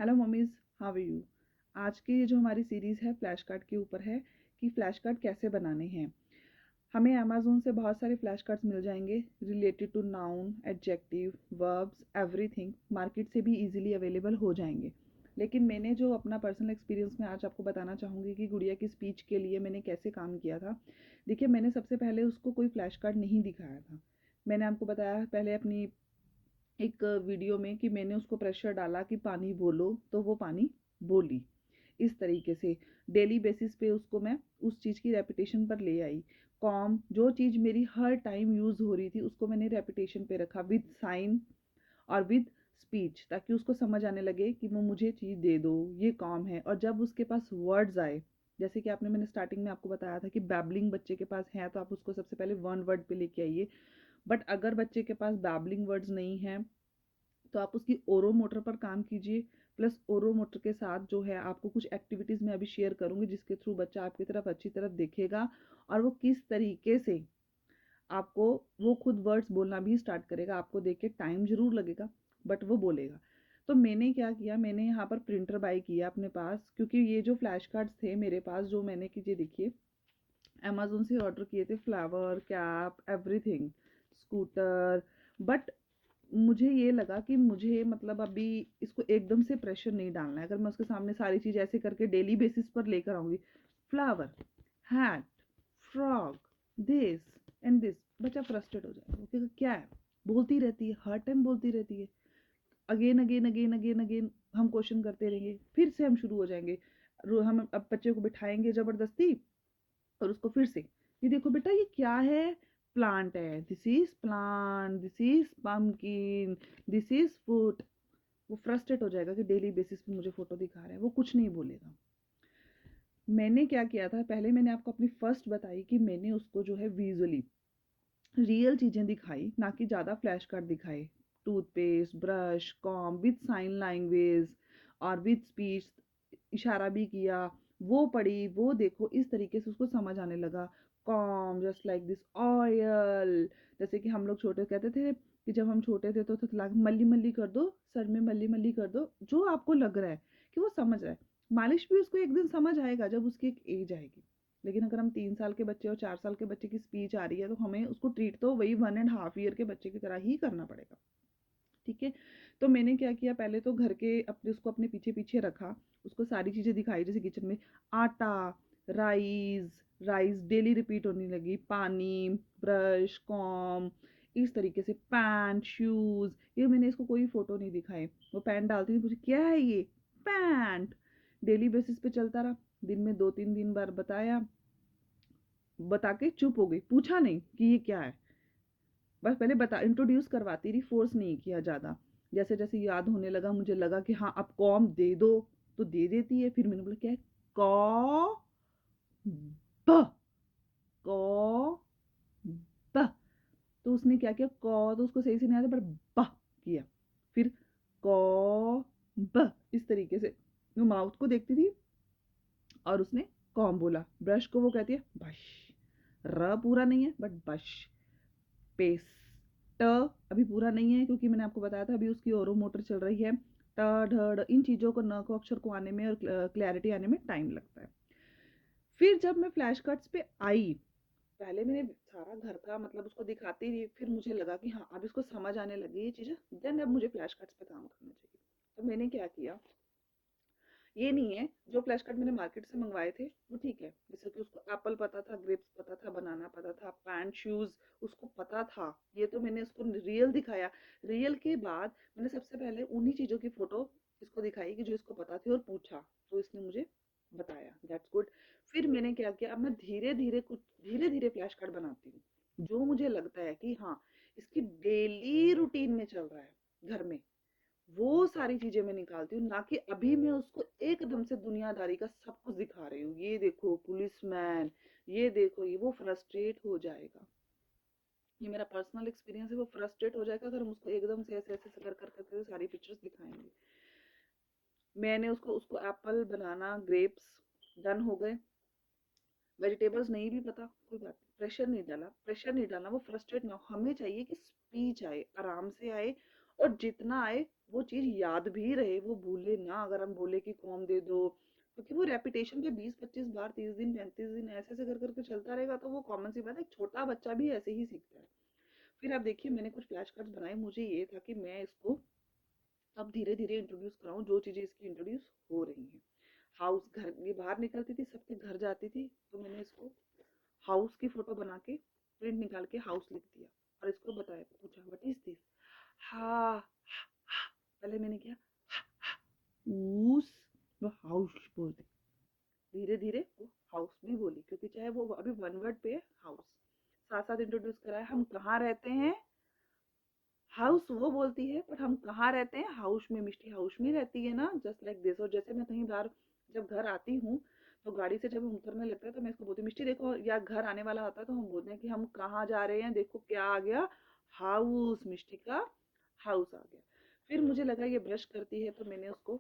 Hello mummies, how are you. आज की ये जो हमारी सीरीज़ है फ्लैश कार्ड के ऊपर है कि फ्लैश कार्ड कैसे बनाने हैं। हमें अमेज़ोन से बहुत सारे फ्लैश कार्ड्स मिल जाएंगे related to noun, adjective, verbs, everything market से भी इजीली अवेलेबल हो जाएंगे। लेकिन मैंने जो अपना पर्सनल एक्सपीरियंस में आज आपको बताना चाहूँगी कि गुड़िया की स्पीच के लिए मैंने कैसे काम किया था। देखिए, मैंने सबसे पहले उसको कोई फ्लैश कार्ड नहीं दिखाया था। मैंने आपको बताया पहले अपनी एक वीडियो में कि मैंने उसको प्रेशर डाला कि पानी बोलो, तो वो पानी बोली। इस तरीके से डेली बेसिस पे उसको मैं उस चीज़ की रेपिटेशन पर ले आई। कॉम जो चीज़ मेरी हर टाइम यूज़ हो रही थी उसको मैंने रेपिटेशन पे रखा विद साइन और विद स्पीच, ताकि उसको समझ आने लगे कि वो मुझे चीज़ दे दो, ये कॉम है। और जब उसके पास वर्ड्स आए, जैसे कि मैंने स्टार्टिंग में आपको बताया था कि बैबलिंग बच्चे के पास है तो आप उसको सबसे पहले वन वर्ड पे लेके आइए। बट अगर बच्चे के पास बैबलिंग वर्ड्स नहीं हैं तो आप उसकी ओरो मोटर पर काम कीजिए। प्लस ओरो मोटर के साथ जो है आपको कुछ एक्टिविटीज़ मैं अभी शेयर करूँगी जिसके थ्रू बच्चा आपकी तरफ अच्छी तरफ देखेगा और वो किस तरीके से आपको वो खुद वर्ड्स बोलना भी स्टार्ट करेगा। आपको देख के टाइम ज़रूर लगेगा बट वो बोलेगा। तो मैंने क्या किया, मैंने यहाँ पर प्रिंटर बाई किया अपने पास, क्योंकि ये जो फ्लैश कार्ड्स थे मेरे पास जो मैंने कीजिए देखिए अमेज़ोन से ऑर्डर किए थे, flower, cap, everything, scooter. But मुझे ये लगा कि मुझे मतलब अभी इसको एकदम से प्रेशर नहीं डालना है। अगर मैं उसके सामने सारी चीज़ ऐसे करके डेली बेसिस पर लेकर आऊँगी, flower, hat, frock, this and this, बच्चा फ्रस्ट्रेट हो जाएगा। वो कहेगा क्या है, बोलती रहती है, हर टाइम बोलती रहती है। Again again again again again हम क्वेश्चन करते रहेंगे, फिर से हम शुरू हो जाएंगे। हम अब बच्चे को बिठाएंगे ज़बरदस्ती और उसको फिर से, ये देखो बेटा ये क्या है, प्लांट है, this is plant, this is pumpkin, this is fruit. वो फ्रस्ट्रेट हो जाएगा कि डेली बेसिस पे मुझे फोटो दिखा रहा है, वो कुछ नहीं बोलेगा। मैंने क्या किया था, पहले मैंने आपको अपनी फर्स्ट बताई कि मैंने उसको जो है विजुअली रियल चीज़ें दिखाई, ना कि ज़्यादा फ्लैश कार्ड दिखाए। Toothpaste, brush, comb with sign language और विद स्पीच, इशारा भी किया, वो पढ़ी, वो देखो, इस तरीके से उसको समझ आने लगा। Com just like this oil, जैसे कि हम लोग छोटे कहते थे कि जब हम छोटे थे तो मल्ली मल्ली कर दो, सर में मल्ली मल्ली कर दो, जो आपको लग रहा है कि वो समझ रहा है। मालिश भी उसको एक दिन समझ आएगा जब उसकी एक एज आएगी। लेकिन अगर हम 3 साल के बच्चे और 4 साल के बच्चे की स्पीच आ रही है तो हमें उसको ट्रीट तो वही 1.5 ईयर के बच्चे की तरह ही करना पड़ेगा। ठीक है। तो मैंने क्या किया, पहले तो घर के अपने उसको अपने पीछे पीछे रखा, उसको सारी चीज़ें दिखाई, जैसे किचन में आटा, राइस, राइस डेली रिपीट होने लगी, पानी, ब्रश, कॉम, इस तरीके से पैंट, शूज़। ये मैंने इसको कोई फ़ोटो नहीं दिखाए। वो पैंट डालती थी, मुझे क्या है ये, पैंट। डेली बेसिस पे चलता रहा, दिन में 2-3 दिन बार बताया, बता के चुप हो गई, पूछा नहीं कि ये क्या है। बस पहले बता इंट्रोड्यूस करवाती रही, फोर्स नहीं किया ज़्यादा। जैसे जैसे याद होने लगा, मुझे लगा कि हाँ अब कॉम दे दो, तो दे देती है। फिर मैंने बोला क्या है, कॉ ब, कॉ ब। तो उसने क्या किया, कॉ तो उसको सही से नहीं आता पर ब किया। फिर कॉ ब, इस तरीके से वो माउथ को देखती थी और उसने कॉम बोला। ब्रश को वो कहती है बश, र पूरा नहीं है बट बश। पेस्ट अभी पूरा नहीं है क्योंकि मैंने आपको बताया था अभी उसकी ओरो मोटर चल रही है। ट ढ ढ, इन चीज़ों को न को अक्षर को आने में और क्लैरिटी आने में टाइम लगता है। फिर जब मैं फ्लैश कार्ड्स पे आई, पहले मैंने सारा घर का मतलब उसको दिखाती रही, फिर मुझे लगा कि हाँ अब इसको समझ आने लगी ये चीज़ें, देन अब मुझे फ्लैश कार्ड्स पे काम करना चाहिए। तो मैंने क्या किया, ये नहीं है जो फ्लैश कार्ड मैंने मार्केट से मंगवाए थे वो ठीक है, जैसे कि उसको एप्पल पता था, ग्रेप्स पता था, बनाना पता था, पैंट शूज उसको पता था। ये तो मैंने उसको रियल दिखाया। रियल के बाद मैंने सबसे पहले उन्हीं चीज़ों की फोटो इसको दिखाई कि जो इसको पता थी और पूछा, तो इसने मुझे बताया, दैट्स गुड। फिर मैंने क्या किया, अब मैं धीरे धीरे फ्लैश कार्ड बनाती हूँ जो मुझे लगता है कि हाँ इसकी डेली रूटीन में चल रहा है घर में, वो सारी चीजें मैं निकालती हूँ। ना कि अभी मैं उसको एकदम से दुनियादारी का सब कुछ दिखा रही हूँ, ये देखो पुलिसमैन, ये देखो ये, वो फ्रस्ट्रेट हो जाएगा। ये मेरा पर्सनल एक्सपीरियंस है, वो फ्रस्ट्रेट हो जाएगा अगर हम उसको एकदम से ऐसे ऐसे कर सारी पिक्चर्स दिखाएंगे। मैंने उसको उसको एप्पल, बनाना, ग्रेप्स डन हो गए। वेजिटेबल्स नहीं भी पता, कोई बात नहीं, प्रेशर नहीं डाला, प्रेशर नहीं डालना, वो फ्रस्ट्रेट ना हो। हमें चाहिए कि स्पीच आए, आराम से आए और जितना आए वो चीज़ याद भी रहे, वो भूले ना। अगर हम बोले कि कॉम दे दो, क्योंकि वो रेपिटेशन पे 20-25 बार, 30 दिन 35 दिन ऐसे ऐसे कर करके चलता रहेगा, तो वो कॉमन सी बात है, एक छोटा बच्चा भी ऐसे ही सीखता है। फिर आप देखिए, मैंने कुछ फ्लैश कार्ड्स बनाए। मुझे ये था कि मैं इसको अब धीरे धीरे इंट्रोड्यूस कराऊं, जो चीज़ें इसकी इंट्रोड्यूस हो रही हैं। हाउस, घर, ये बाहर निकलती थी, सबके घर जाती थी, तो मैंने इसको हाउस की फोटो बना के प्रिंट निकाल के हाउस लिख दिया, और इसको बताया, पूछा व्हाट इज दिस। हाँ, पहले मैंने किया उस, वो हाउस बोलती, धीरे धीरे वो हाउस भी बोली, क्योंकि चाहे वो अभी वन वर्ड पे है हाउस। साथ साथ इंट्रोड्यूस कराया, हम कहाँ रहते हैं, हाउस वो बोलती है, बट हम कहाँ रहते हैं, हाउस में, मिष्टी हाउस में रहती है ना, जस्ट लाइक दिस। और जैसे मैं कहीं बार जब घर आती हूँ, तो गाड़ी से जब हम उतरने लगते हैं, तो मैं इसको बोलती हूँ मिष्टी देखो, या घर आने वाला होता है तो हम बोलते हैं कि हम कहाँ जा रहे हैं, देखो क्या आ गया, हाउस, मिष्टी का हाउस आ गया। फिर मुझे लगा ये ब्रश करती है, तो मैंने उसको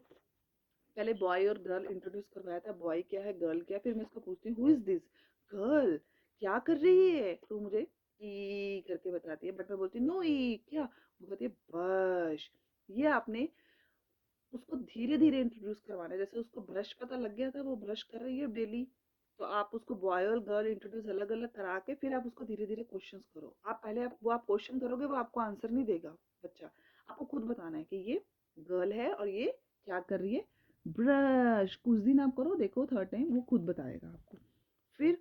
पहले बॉय और गर्ल इंट्रोड्यूस करवाया था, बॉय क्या है, गर्ल क्या है। फिर मैं इसको पूछती हूँ हु इज दिस गर्ल, क्या कर रही है, तो मुझे ई करके बताती है, बट मैं बोलती हूँ नो ई क्या, वो कहती है बश। ये आपने उसको धीरे धीरे इंट्रोड्यूस करवाना है। जैसे उसको ब्रश पता लग गया था, वो ब्रश कर रही है डेली, तो आप उसको बॉय और गर्ल इंट्रोड्यूस अलग अलग करा के फिर आप उसको धीरे धीरे क्वेश्चंस करो। आप पहले आप क्वेश्चन करोगे, वो आपको आंसर नहीं देगा बच्चा, आपको खुद बताना है कि ये गर्ल है और ये क्या कर रही है, ब्रश। कुछ दिन आप करो, देखो थर्ड टाइम वो खुद बताएगा आपको। फिर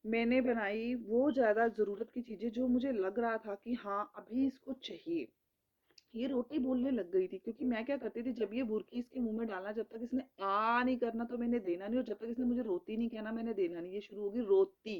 मैंने बनाई वो ज़्यादा ज़रूरत की चीज़ें, जो मुझे लग रहा था कि हाँ अभी इसको चाहिए। ये रोटी बोलने लग गई थी, क्योंकि मैं क्या करती थी, जब ये बुरकी इसके मुंह में डालना, जब तक इसने आ नहीं करना तो मैंने देना नहीं, और जब तक इसने मुझे रोती नहीं कहना मैंने देना नहीं। ये शुरू होगी रोती,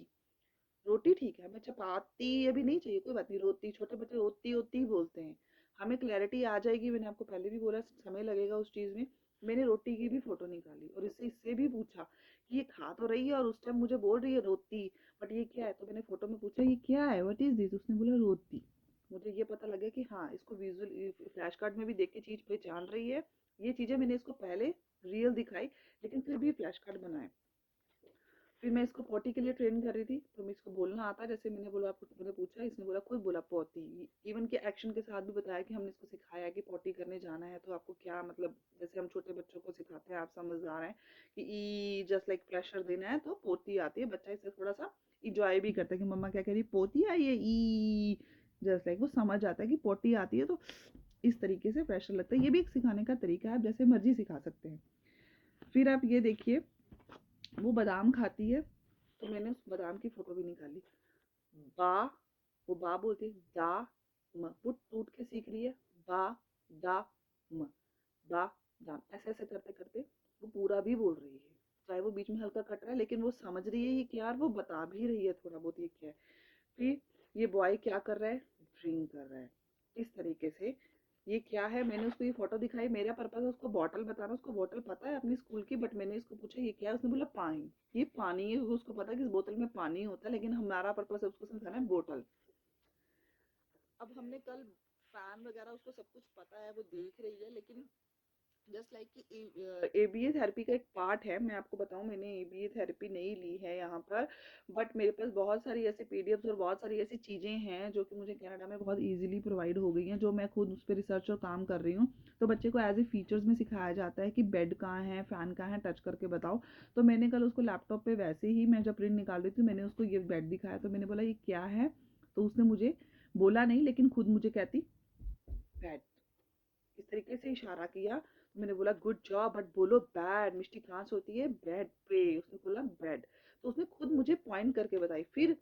रोटी ठीक है, मैं चपाती अभी नहीं चाहिए, कोई बात नहीं, रोती, छोटे बच्चे रोती होती ही बोलते हैं। हमें क्लैरिटी आ जाएगी, मैंने आपको पहले भी बोला समय लगेगा उस चीज़ में। मैंने रोटी की भी फोटो निकाली, और इससे भी पूछा कि ये खा तो रही है, और उस टाइम मुझे बोल रही है रोती, बट ये क्या है, तो मैंने फोटो में पूछा ये क्या है, व्हाट इज दिस, उसने बोला रोती। मुझे ये पता लगा कि हाँ इसको विजुअल फ्लैश कार्ड में भी देख के चीज़ पहचान रही है। ये चीज़ें मैंने इसको पहले रियल दिखाई, लेकिन फिर भी फ्लैश कार्ड बनाए। फिर मैं इसको पॉटी के लिए ट्रेन कर रही थी, तो मैं इसको बोलना आता है, जैसे मैंने बोला, मैंने पूछा, इसने बोला, खुद बोला पॉटी। इवन के एक्शन के साथ भी बताया कि हमने इसको सिखाया कि पॉटी करने जाना है तो आपको क्या, मतलब जैसे हम छोटे बच्चों को सिखाते हैं, आप समझदार हैं कि ई जस्ट लाइक प्रेशर देना है तो पोती आती है, बच्चा इसे थोड़ा सा इंजॉय भी करता है कि मम्मा क्या कह रही, पोती आई है, ई जस्ट लाइक वो समझ आता है कि पोटी आती है, तो इस तरीके से प्रेशर लगता है। ये भी एक सिखाने का तरीका है, आप जैसे मर्जी सिखा सकते हैं। फिर आप ये देखिए, वो बादाम खाती है, तो मैंने उस बादाम की फोटो भी निकाली। बा, वो बा बोलती है, दा म, वो टूट के सीख रही है, बा दा म, बा दाम, ऐसे ऐसे करते करते वो पूरा भी बोल रही है। चाहे वो बीच में हल्का कट रहा है, लेकिन वो समझ रही है ये क्या, और वो बता भी रही है थोड़ा बहुत ये क्या है। फिर ये बॉय क्या कर रहा है, ड्रिंक कर रहा है। इस तरीके से ये क्या है, मैंने उसको ये फोटो दिखाई, मेरा पर्पज है उसको बॉटल बताना। उसको बॉटल पता है अपनी स्कूल की, बट मैंने इसको पूछा ये क्या है, उसने बोला पानी। ये पानी है, उसको पता है कि इस बोतल में पानी होता है, लेकिन हमारा पर्पज है उसको समझाना है बोतल। अब हमने कल फैन वगैरह, उसको सब कुछ पता है, वो देख रही है, लेकिन जस्ट लाइक कि एबीए थेरेपी का एक पार्ट है। मैं आपको बताऊं, मैंने एबीए थेरेपी नहीं ली है यहाँ पर, बट मेरे पास बहुत सारी ऐसे पीडीएफ्स और बहुत सारी ऐसी चीज़ें हैं जो कि मुझे कनाडा में बहुत इजीली प्रोवाइड हो गई हैं, जो मैं खुद उस पर रिसर्च और काम कर रही हूँ। तो बच्चे को एज ए फीचर्स में सिखाया जाता है कि बेड कहाँ है, फ़ैन कहाँ है, टच करके बताओ। तो मैंने कल उसको लैपटॉप पर वैसे ही, मैं जब प्रिंट निकाल रही थी, मैंने उसको ये बेड दिखाया, तो मैंने बोला ये क्या है, तो उसने मुझे बोला नहीं, लेकिन खुद मुझे कहती बेड, इस तरीके से इशारा किया। तो मैंने बोला गुड जॉब, बट बोलो बैड, मिस्टी कहाँ से होती है, बेड पे। उसने बोला बेड, तो उसने खुद मुझे पॉइंट करके बताई। फिर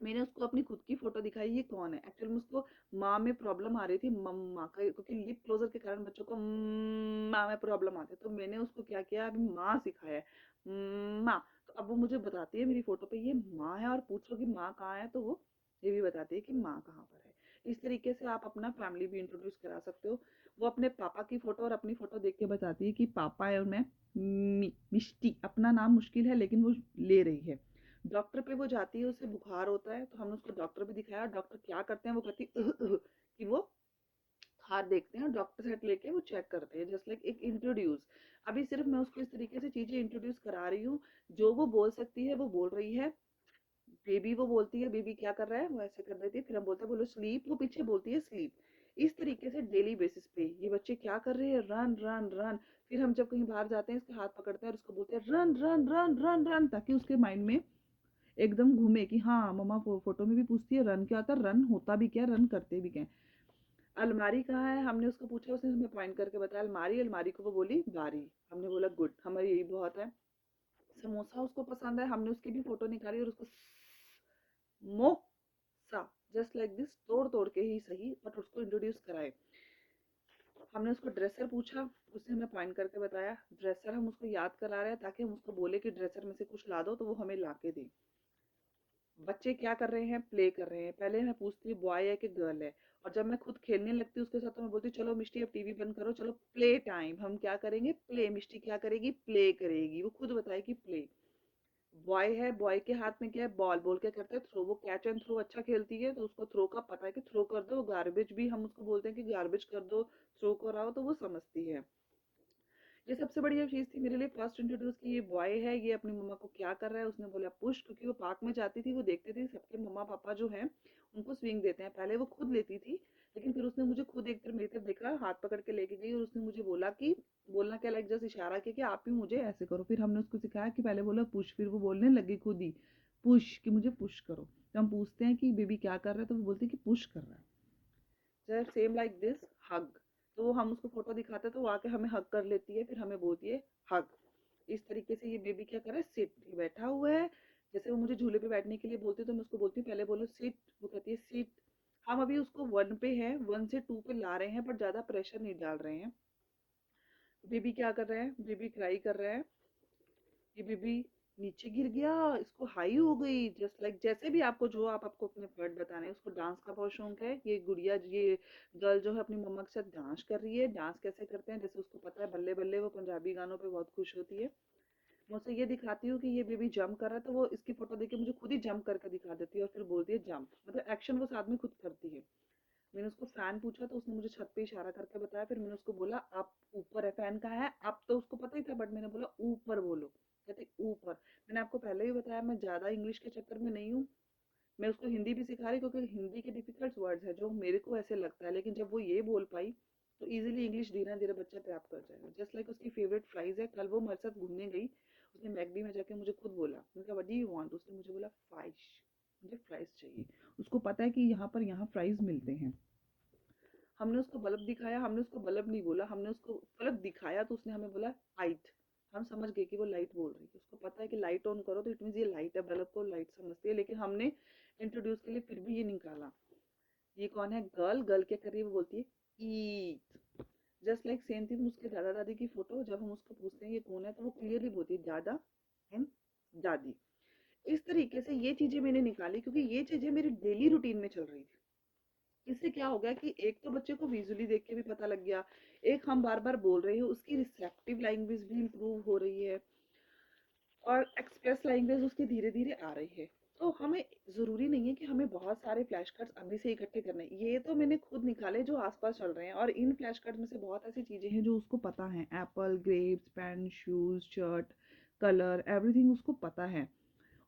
मैंने उसको अपनी खुद की फोटो दिखाई, ये कौन है। एक्चुअली में उसको माँ में प्रॉब्लम आ रही थी, मम्मा का, क्योंकि लिप क्लोजर के कारण बच्चों को माँ में प्रॉब्लम आती है। तो मैंने उसको क्या किया, अभी माँ सिखाया है, माँ। तो अब वो मुझे बताती है मेरी फोटो पे ये माँ है, और पूछो कि माँ कहाँ है, तो वो ये भी बताती है कि माँ कहाँ पर है। इस तरीके से आप अपना फैमिली भी इंट्रोड्यूस करा सकते हो। वो अपने पापा की फोटो और अपनी फोटो देख के बताती है कि पापा है और मैं मिष्टी, अपना नाम मुश्किल है लेकिन वो ले रही है। डॉक्टर पे वो जाती है, उसे बुखार होता है, तो हमने उसको डॉक्टर भी दिखाया। डॉक्टर क्या करते हैं, वो कहती कि वो हाथ देखते हैं, और डॉक्टर से लेके वो चेक करते हैं, जस्ट लाइक एक इंट्रोड्यूस। अभी सिर्फ मैं उसको इस तरीके से चीजें इंट्रोड्यूस करा रही हूँ, जो वो बोल सकती है वो बोल रही है। बेबी वो बोलती है, बेबी क्या कर रहा है, वो ऐसे कर देती है, फिर हम बोलते हैं बोलो स्लीप, वो पीछे बोलती है स्लीप। इस तरीके से डेली बेसिस पे ये बच्चे क्या कर रहे हैं, रन रन रन। फिर हम जब कहीं बाहर जाते हैं इसके हाथ पकड़ते हैं और उसको बोलते हैं run run run run run, ताकि उसके माइंड में एकदम घूमे कि हाँ मम्मा फोटो में भी पूछती है रन क्या होता है, रन होता भी क्या, रन करते भी क्या है। अलमारी कहाँ है, हमने उसको पूछा, उसने हमें पॉइंट करके बताया अलमारी। अलमारी को वो बोली बारी। हमने बोला गुड, हमारी यही बहुत है। समोसा उसको पसंद है, हमने उसकी भी फोटो निकाली और उसको मोसा जस्ट लाइक दिस तोड़ तोड़ के ही सही बट उसको इंट्रोड्यूस कराए। हमने उसको ड्रेसर पूछा, उसने हमें पॉइंट करके बताया ड्रेसर। हम उसको याद करा रहे हैं ताकि हम उसको बोले कि ड्रेसर में से कुछ ला दो तो वो हमें ला के दे। बच्चे क्या कर रहे हैं, प्ले कर रहे हैं। पहले मैं पूछती बॉय है कि गर्ल है, और जब मैं खुद खेलने लगती उसके साथ तो मैं बोलती चलो मिष्टी अब टीवी बंद करो, चलो प्ले टाइम, हम क्या करेंगे प्ले। मिष्टी क्या करेगी, प्ले करेगी, वो खुद बताएगी प्ले। बॉय है, बॉय के हाथ में क्या है, बॉल। बोल के करते हैं थ्रो, वो कैच एंड थ्रो अच्छा खेलती है तो उसको थ्रो का पता है कि थ्रो कर दो। गार्बेज भी हम उसको बोलते हैं कि गार्बेज कर दो, थ्रो कराओ, तो वो समझती है। ये सबसे बढ़िया चीज़ थी मेरे लिए फर्स्ट इंट्रोड्यूस की। ये बॉय है, ये अपनी मम्मा को क्या कर रहा है, उसने बोला पुश, क्योंकि वो पार्क में जाती थी, वो देखती थी सबके मम्मा पापा जो हैं उनको स्विंग देते हैं। पहले वो खुद लेती थी, लेकिन फिर उसने मुझे खुद एक तरफ मेरी तरफ देखा, हाथ पकड़ के लेके गई और उसने मुझे बोला कि बोलना क्या, लाइक जस्ट इशारा किया कि आप ही मुझे ऐसे करो। फिर हमने उसको सिखाया कि पहले बोला पुश, फिर वो बोलने लगी खुद ही पुश कि मुझे पुश करो। तो हम पूछते हैं कि बेबी क्या कर रहा है, तो वो बोलती है कि पुश कर रहा है। सेम लाइक दिस हग। तो हम उसको फोटो दिखाते हैं तो वो आके हमें हग कर लेती है, फिर हमें बोलती है हग। इस तरीके से ये बेबी क्या कर रहा है, सिट, बैठा हुआ है। जैसे वो मुझे झूले पे बैठने के लिए बोलती है तो मैं उसको बोलती हूँ पहले बोलो सिट, वो कहती है सिट। हम अभी उसको 1 पे है, 1 से 2 पे ला रहे हैं, बट ज्यादा प्रेशर नहीं डाल रहे हैं। बेबी क्या कर रहा है, बेबी क्राई कर रहा है। ये बेबी नीचे गिर गया, इसको हाई हो गई, जस्ट लाइक जैसे भी आपको जो आपको अपने वर्ड बताने हैं। उसको डांस का बहुत शौक है। ये गुड़िया, ये गर्ल जो है अपनी मम्मा के साथ डांस कर रही है। डांस कैसे करते हैं, जैसे उसको पता है बल्ले बल्ले, वो पंजाबी गानों पे बहुत खुश होती है। मैं उसे ये दिखाती हूँ कि ये बेबी जंप कर रहा है तो वो इसकी फोटो देख के मुझे खुद ही जंप करके दिखा देती है और फिर बोलती है जंप, मतलब एक्शन वो साथ में खुद करती है। मैंने उसको फैन पूछा तो उसने मुझे छत पे इशारा करके बताया। फिर मैंने उसको बोला आप ऊपर है, फैन कहाँ है, अब तो उसको पता ही था बट मैंने बोला ऊपर बोलो, कहते ऊपर। मैंने आपको पहले ही बताया मैं ज्यादा इंग्लिश के चक्कर में नहीं हूँ। मैं उसको हिंदी भी सिखा रही क्योंकि हिंदी के डिफिकल्ट वर्ड्स है जो मेरे को ऐसे लगता है, लेकिन जब वो ये बोल पाई तो इजीली इंग्लिश धीरे धीरे बच्चा प्राप्त कर जाएगा। जस्ट लाइक उसकी फेवरेट फ्राइज है। कल वो मेरे साथ घूमने गई, उसने मैकडी में जाके मुझे खुद बोला, मैंने कहा व्हाट डू यू वांट, उसने मुझे बोला फ्राइज, मुझे फ्राइज चाहिए। उसको पता है कि यहाँ फ्राइज मिलते हैं। हमने उसको बल्ब दिखाया, हमने उसको बल्ब नहीं बोला, हमने उसको बल्ब दिखाया तो उसने हमें बोला लाइट। हम समझ गए कि वो लाइट बोल रही है। उसको पता है कि लाइट ऑन करो तो इट मीन ये लाइट है, बल्ब को लाइट समझती है। लेकिन हमने इंट्रोड्यूस के लिए फिर भी ये निकाला। ये कौन है, गर्ल। गर्ल क्या कर रही है, वो बोलती है ईट। जस्ट लाइक सेम थिंग उसके दादा दादी की फोटो, जब हम उसको पूछते हैं ये कौन है तो वो क्लियरली बोलती है दादा एंड दादी। इस तरीके से ये चीजें मैंने निकाली क्योंकि ये चीजें मेरी डेली रूटीन में चल रही थी। इससे क्या हो गया कि एक तो बच्चे को विजुअली देख के भी पता लग गया, एक हम बार बार बोल रहे हैं, उसकी रिसेप्टिव लैंग्वेज भी इम्प्रूव हो रही है और एक्सप्रेस लैंग्वेज उसकी धीरे धीरे आ रही है। तो हमें ज़रूरी नहीं है कि हमें बहुत सारे फ्लैश कार्ड्स अभी से इकट्ठे करने हैं। ये तो मैंने खुद निकाले जो आसपास चल रहे हैं, और इन फ्लैश कार्ड में से बहुत ऐसी चीज़ें हैं जो उसको पता है। Apple, grapes, pen, shoes, shirt, colour, everything उसको पता है।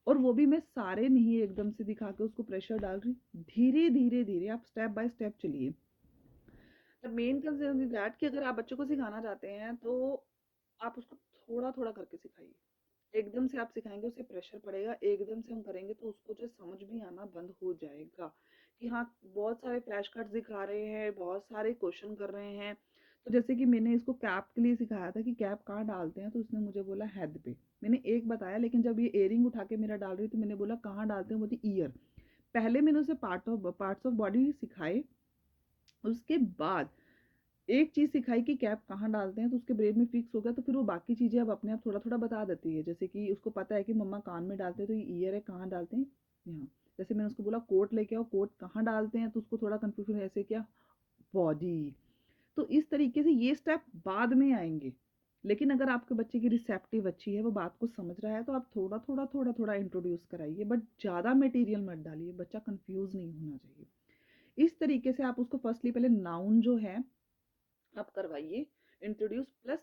और वो भी मैं सारे नहीं एकदम से दिखा के उसको प्रेशर डाल रही, धीरे धीरे धीरे आप स्टेप बाय स्टेप चलिए। The main concern is that कि अगर आप बच्चों को सिखाना चाहते हैं तो आप उसको थोड़ा थोड़ा करके सिखाइए। एकदम से आप सिखाएंगे उसे प्रेशर पड़ेगा, एकदम से हम करेंगे तो उसको जो समझ भी आना बंद हो जाएगा कि हाँ बहुत सारे फ्लैश कार्ड्स दिखा रहे हैं, बहुत सारे क्वेश्चन कर रहे हैं। तो जैसे कि मैंने इसको कैप के लिए सिखाया था कि कैप कहाँ डालते हैं, तो उसने मुझे बोला हेड पे। मैंने एक बताया, लेकिन जब ये एयरिंग उठा के मेरा डाल रही तो मैंने बोला कहाँ डालते हैं, बोलती ईयर। पहले मैंने उसे पार्ट्स ऑफ बॉडी सिखाए, उसके बाद एक चीज़ सिखाई कि कैप कहाँ डालते हैं, तो उसके ब्रेन में फिक्स हो गया। तो फिर वो बाकी चीज़ें अब अपने आप थोड़ा थोड़ा बता देती है। जैसे कि उसको पता है कि मम्मा कान में डालते हैं तो ये ईयर है, कहाँ डालते हैं, यहाँ। जैसे मैंने उसको बोला कोट लेके आओ, कोट कहाँ डालते हैं, तो उसको थोड़ा कन्फ्यूजन, ऐसे क्या, बॉडी। तो इस तरीके से ये स्टेप बाद में आएंगे। लेकिन अगर आपके बच्चे की रिसेप्टिव अच्छी है, वो बात को समझ रहा है, तो आप थोड़ा थोड़ा थोड़ा थोड़ा इंट्रोड्यूस कराइए, बट ज़्यादा मटेरियल मत डालिए, बच्चा कंफ्यूज नहीं होना चाहिए। इस तरीके से आप उसको फर्स्टली पहले नाउन जो है आप करवाइए इंट्रोड्यूस, प्लस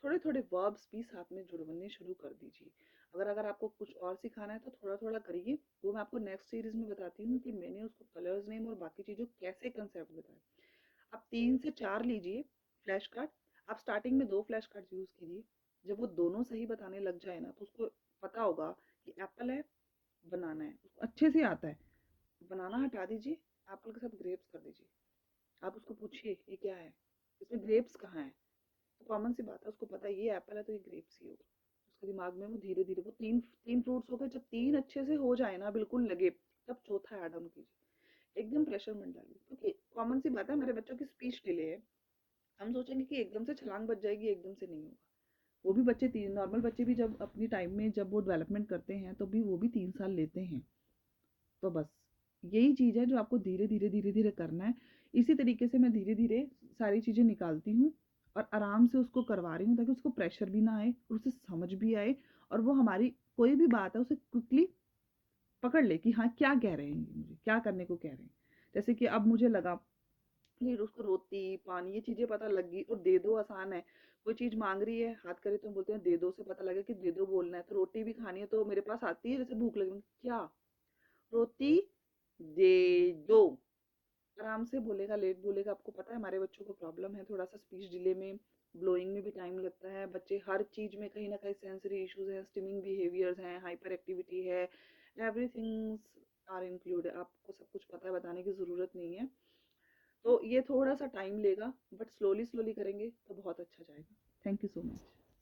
थोड़े थोड़े वर्ब्स भी साथ में जुड़वाने शुरू कर दीजिए। अगर अगर आपको कुछ और सिखाना है तो थोड़ा थोड़ा करिए, वो मैं आपको नेक्स्ट सीरीज में बताती हूँ कि मैंने उसको कलर्स नेम और बाकी चीज़ों कैसे कंसेप्ट बताए। आप 3 से 4 लीजिए फ्लैश कार्ड। आप स्टार्टिंग में 2 फ्लैश कार्ड यूज़ कीजिए। जब वो दोनों सही बताने लग जाए ना, तो उसको पता होगा कि एप्पल है, बनाना है, उसको अच्छे से आता है। बनाना हटा दीजिए, एप्पल के साथ ग्रेप्स कर दीजिए। आप उसको पूछिए ये क्या है, इसमें ग्रेप्स कहाँ है? तो कॉमन सी बात है, उसको पता है ये एप्पल है तो ये ग्रेप्स ही होगा। उसके दिमाग में वो धीरे धीरे वो तीन तीन फ्रूट्स हो गए। जब 3 अच्छे से हो जाए ना, बिल्कुल लगे, तब चौथा ऐड ऑन कीजिए। एकदम प्रेशर मत डालिए, क्योंकि कॉमन सी बात है, हमारे बच्चों की स्पीच डिले है। हम सोचेंगे कि एकदम से छलांग बच जाएगी, एकदम से नहीं होगा। वो भी बच्चे, तीन नॉर्मल बच्चे भी जब अपनी टाइम में जब वो डेवलपमेंट करते हैं तो भी वो भी 3 साल लेते हैं। तो बस यही चीज़ है जो आपको धीरे धीरे धीरे धीरे करना है। इसी तरीके से मैं धीरे धीरे सारी चीज़ें निकालती हूँ और आराम से उसको करवा रही हूँ, ताकि उसको प्रेशर भी ना आए और उसे समझ भी आए, और वो हमारी कोई भी बात है उसे क्विकली पकड़ ले कि हाँ क्या कह रहे हैं ये, मुझे क्या करने को कह रहे हैं। जैसे कि अब मुझे लगा फिर उसको रोटी पानी ये चीजें पता लग गई, और दे दो आसान है। कोई चीज मांग रही है, हाथ करे तो बोलते हैं दे दो, से पता लगे कि दे दो बोलना है। तो रोटी भी खानी है तो मेरे पास आती है, जैसे भूख लगी, क्या रोटी दे दो। आराम से बोलेगा, लेट बोलेगा। आपको पता है हमारे बच्चों को प्रॉब्लम है थोड़ा सा स्पीच डिले में, ब्लोइंग में भी टाइम लगता है। बच्चे हर चीज में कहीं ना कहीं सेंसरी इश्यूज हैं, स्टिमिंग बिहेवियर्स हैं, हाइपर एक्टिविटी है, एवरीथिंग आर इंक्लूड। आपको सब कुछ पता है, बताने की जरूरत नहीं है। तो ये थोड़ा सा टाइम लेगा, बट स्लोली स्लोली करेंगे तो बहुत अच्छा जाएगा। Thank you so much.